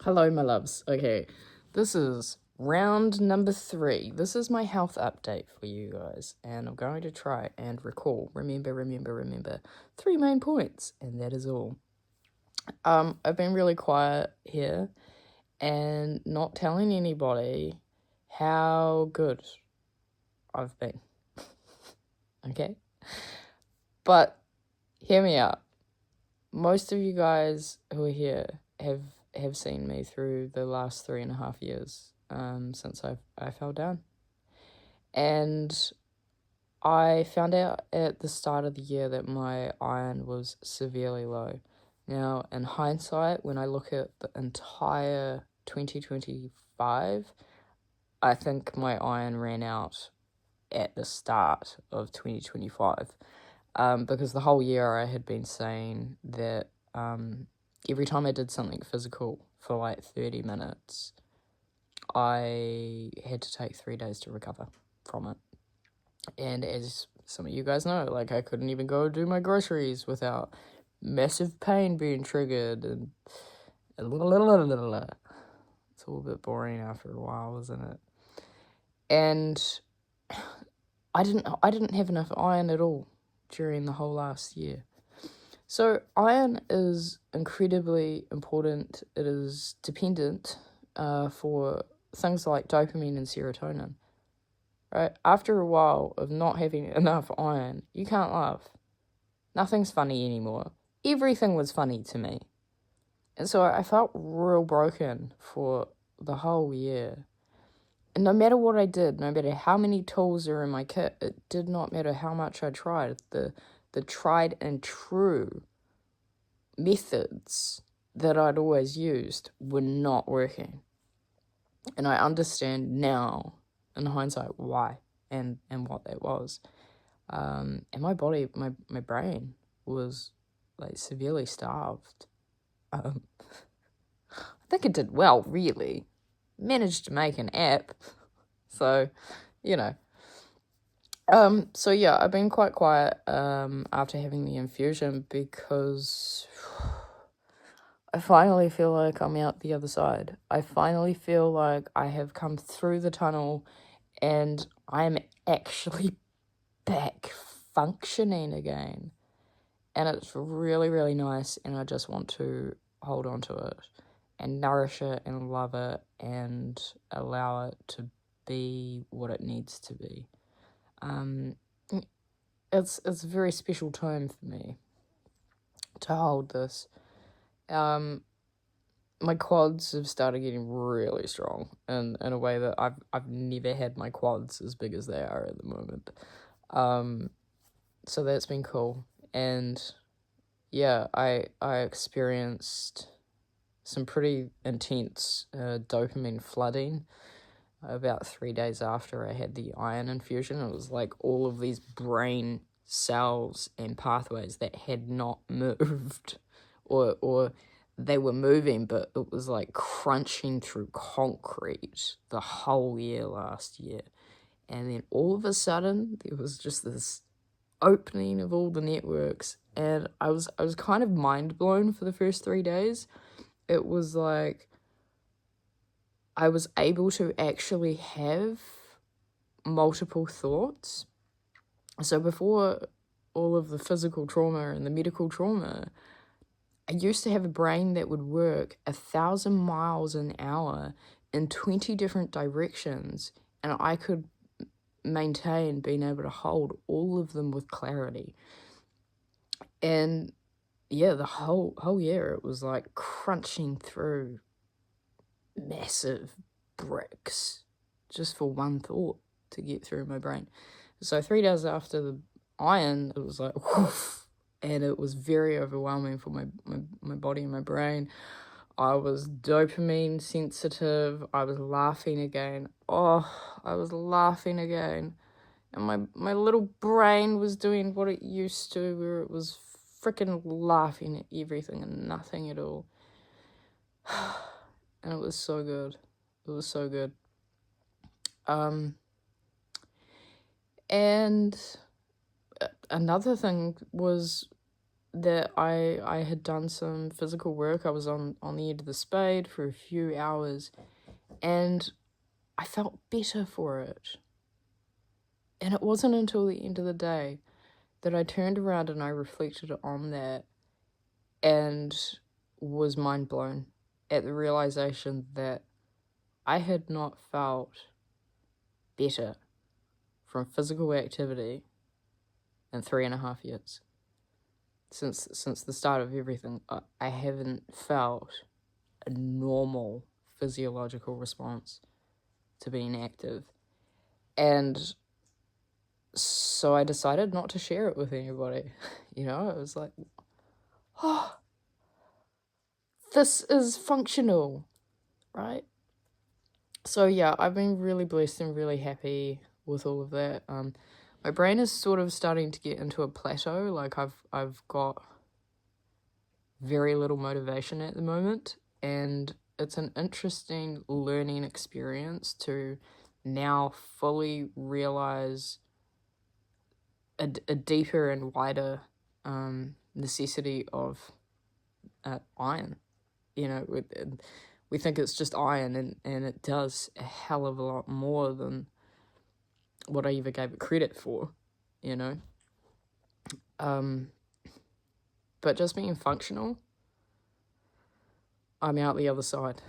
Hello, my loves. Okay, this is round number 3. This is my health update for you guys, and I'm going to try and recall, remember 3 main points, and that is all. I've been really quiet here and not telling anybody how good I've been. Okay? But hear me out. Most of you guys who are here have seen me through the last 3.5 years since I fell down. And I found out at the start of the year that my iron was severely low. Now, in hindsight, when I look at the entire 2025, I think my iron ran out at the start of 2025. Because the whole year I had been saying that every time I did something physical for like 30 minutes, I had to take 3 days to recover from it. And as some of you guys know, like I couldn't even go do my groceries without massive pain being triggered, and it's all a bit boring after a while, isn't it? And I didn't have enough iron at all during the whole last year. So iron is incredibly important. It is dependent for things like dopamine and serotonin. Right? After a while of not having enough iron, you can't laugh. Nothing's funny anymore. Everything was funny to me. And so I felt real broken for the whole year. And no matter what I did, no matter how many tools are in my kit, it did not matter how much I tried. The tried and true methods that I'd always used were not working. And I understand now, in hindsight, why and what that was. And my body, my brain was like severely starved. I think it did well, really. Managed to make an app. So, you know. So yeah, I've been quite quiet after having the infusion because I finally feel like I'm out the other side. I finally feel like I have come through the tunnel and I'm actually back functioning again. And it's really, really nice, and I just want to hold on to it and nourish it and love it and allow it to be what it needs to be. It's a very special time for me to hold this. My quads have started getting really strong in a way that I've never had my quads as big as they are at the moment. So that's been cool. And yeah, I experienced some pretty intense dopamine flooding about 3 days after I had the iron infusion. It was like all of these brain cells and pathways that had not moved or they were moving, but it was like crunching through concrete the whole year last year. And then all of a sudden, there was just this opening of all the networks, and I was kind of mind blown for the first 3 days. It was like I was able to actually have multiple thoughts. So before all of the physical trauma and the medical trauma, I used to have a brain that would work 1,000 miles an hour in 20 different directions, and I could maintain being able to hold all of them with clarity. And yeah, the whole year it was like crunching through massive bricks just for one thought to get through my brain. So 3 days after the iron, it was like whoof, and it was very overwhelming for my body and my brain. I was dopamine sensitive. I was laughing again. I was laughing again. And my little brain was doing what it used to, where it was freaking laughing at everything and nothing at all. And it was so good. It was so good. And another thing was that I had done some physical work. I was on the end of the spade for a few hours, and I felt better for it. And it wasn't until the end of the day that I turned around and I reflected on that and was mind blown at the realization that I had not felt better from physical activity in 3.5 years. Since the start of everything, I haven't felt a normal physiological response to being active. And so I decided not to share it with anybody. You know, it was like, oh, this is functional, right? So yeah, I've been really blessed and really happy with all of that. My brain is sort of starting to get into a plateau. Like I've got very little motivation at the moment, and it's an interesting learning experience to now fully realize a deeper and wider necessity of iron. You know, we think it's just iron, and it does a hell of a lot more than what I ever gave it credit for, you know. But just being functional, I'm out the other side.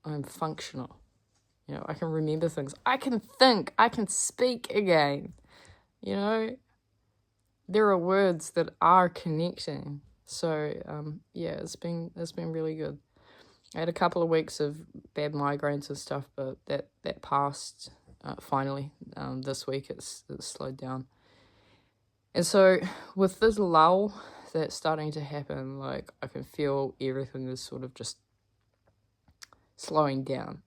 I'm functional. You know, I can remember things. I can think. I can speak again. You know, there are words that are connecting. So, yeah, it's been really good. I had a couple of weeks of bad migraines and stuff, but that passed finally. This week it's slowed down. And so with this lull that's starting to happen, like I can feel everything is sort of just slowing down.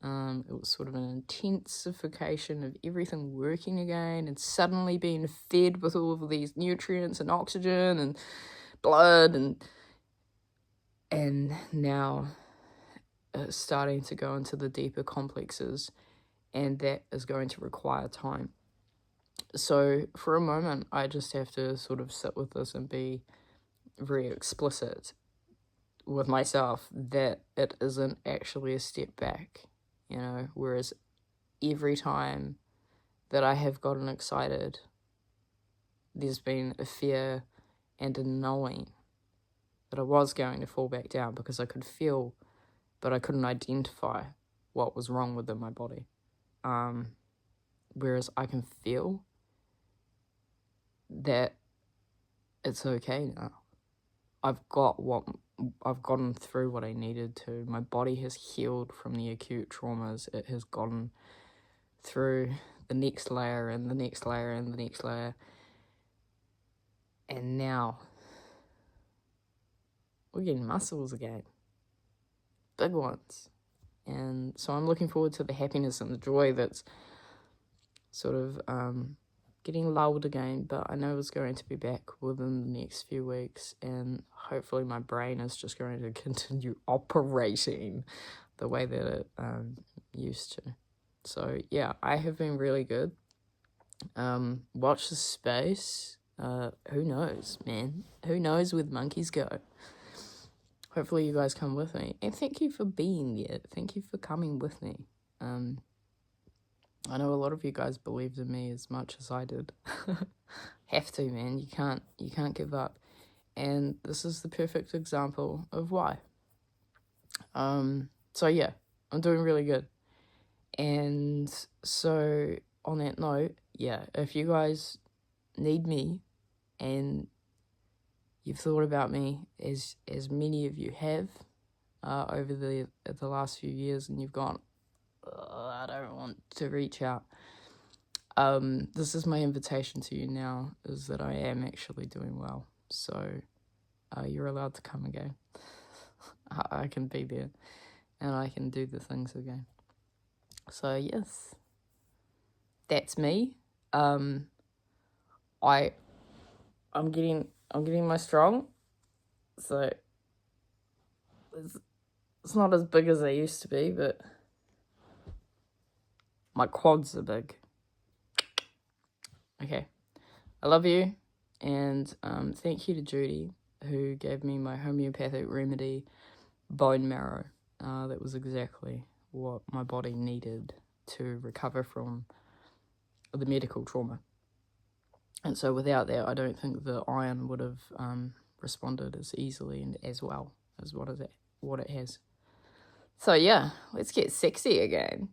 It was sort of an intensification of everything working again and suddenly being fed with all of these nutrients and oxygen and blood and now starting to go into the deeper complexes, and that is going to require time. So for a moment, I just have to sort of sit with this and be very explicit with myself that it isn't actually a step back, you know, whereas every time that I have gotten excited, there's been a fear and a knowing that I was going to fall back down because I could feel, but I couldn't identify what was wrong within my body. Whereas I can feel that it's okay now. I've gotten through what I needed to. My body has healed from the acute traumas. It has gotten through the next layer and the next layer and the next layer. And now we're getting muscles again. Big ones. And so I'm looking forward to the happiness and the joy that's sort of getting lulled again, but I know it's going to be back within the next few weeks, and hopefully my brain is just going to continue operating the way that it used to. So yeah, I have been really good. Watch the space. Who knows, man? Who knows where the monkeys go? Hopefully you guys come with me, and thank you for being there. Thank you for coming with me. I know a lot of you guys believed in me as much as I did. Have to, man. You can't give up. And this is the perfect example of why. So yeah, I'm doing really good. And so on that note, yeah, if you guys need me and you've thought about me as many of you have over the last few years, and you've gone, I don't want to reach out. This is my invitation to you now, is that I am actually doing well. So you're allowed to come again. I can be there and I can do the things again. So yes, that's me. I'm getting my strong. So it's not as big as they used to be, but my quads are big. Okay. I love you. And thank you to Judy, who gave me my homeopathic remedy, bone marrow. That was exactly what my body needed to recover from the medical trauma. And so without that, I don't think the iron would have responded as easily and as well as what it has. So yeah, let's get sexy again.